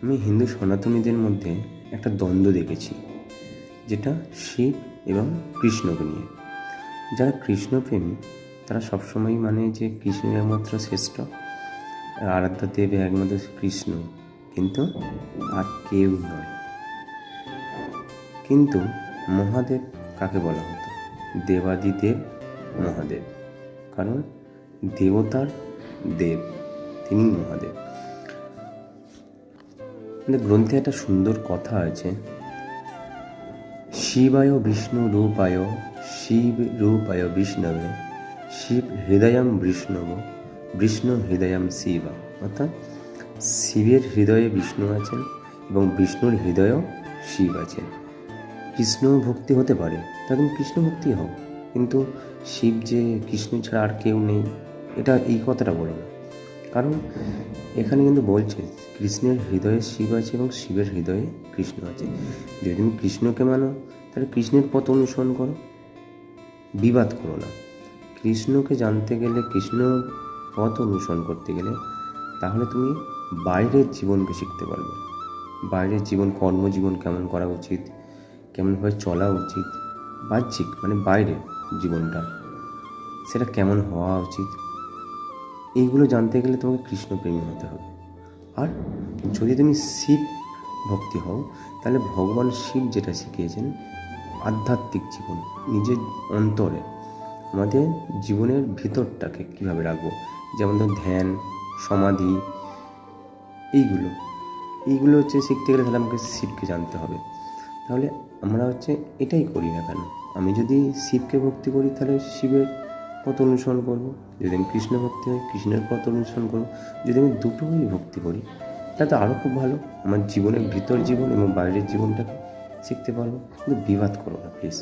আমি হিন্দু সনাতনীদের মধ্যে একটা দ্বন্দ্ব দেখেছি, যেটা শিব এবং কৃষ্ণকে নিয়ে। যারা কৃষ্ণপ্রেমী তারা সবসময় মানে যে কৃষ্ণ একমাত্র শ্রেষ্ঠ, আরাধ্য দেব একমাত্র কৃষ্ণ, কিন্তু আর কেউ নয়। কিন্তু মহাদেব কাকে বলা হতো? দেবাদিদেব মহাদেব, কারণ দেবতার দেব, তিনি মহাদেব। গ্রন্থে একটা সুন্দর কথা আছে, শিবায় বিষ্ণু রূপায় শিব রূপায় বিষ্ণবে শিব হৃদয়ম বিষ্ণব বিষ্ণু হৃদয়ম শিব। অর্থাৎ শিবের হৃদয়ে বিষ্ণু আছেন এবং বিষ্ণুর হৃদয়েও শিব আছেন। কৃষ্ণ ভক্তি হতে পারে, তা তুমি কৃষ্ণ ভক্তি হও, কিন্তু শিব যে কৃষ্ণ ছাড়া আর কেউ নেই, এটা এই কথাটা বলো না। কারণ এখানে কিন্তু বলছে কৃষ্ণের হৃদয়ে শিব আছে এবং শিবের হৃদয়ে কৃষ্ণ আছে। যদি তুমি কৃষ্ণকে মানো তাহলে কৃষ্ণের পথ অনুসরণ করো, বিবাদ করো না। কৃষ্ণকে জানতে গেলে, কৃষ্ণ পথ অনুসরণ করতে গেলে তাহলে তুমি বাইরের জীবনকে শিখতে পারবে। বাইরের জীবন, কর্মজীবন কেমন করা উচিত, কেমনভাবে চলা উচিত, বাহ্যিক মানে বাইরের জীবনটা সেটা কেমন হওয়া উচিত, এইগুলো জানতে গেলে তোমাকে কৃষ্ণপ্রেমী হতে হবে। আর যদি তুমি শিব ভক্তি হও তাহলে ভগবান শিব যেটা শিখিয়েছেন, আধ্যাত্মিক জীবন, নিজের অন্তরে আমাদের জীবনের ভিতরটাকে কীভাবে রাখবো, যেমন ধর ধ্যান, সমাধি, এইগুলো শিখতে গেলে তাহলে আমাকে শিবকে জানতে হবে। তাহলে আমরা এটাই করি না কেন? আমি যদি শিবকে ভক্তি করি তাহলে শিবের পথ অনুসরণ করবো, যদি আমি কৃষ্ণ ভক্তি হই কৃষ্ণের পথ অনুসরণ করবো। যদি আমি দুটোই ভক্তি করি তাহলে তো আরও খুব ভালো, আমার জীবনের ভিতর জীবন এবং বাইরের জীবনটাকে শিখতে পারবো। কিন্তু বিবাদ করো না প্লিজ।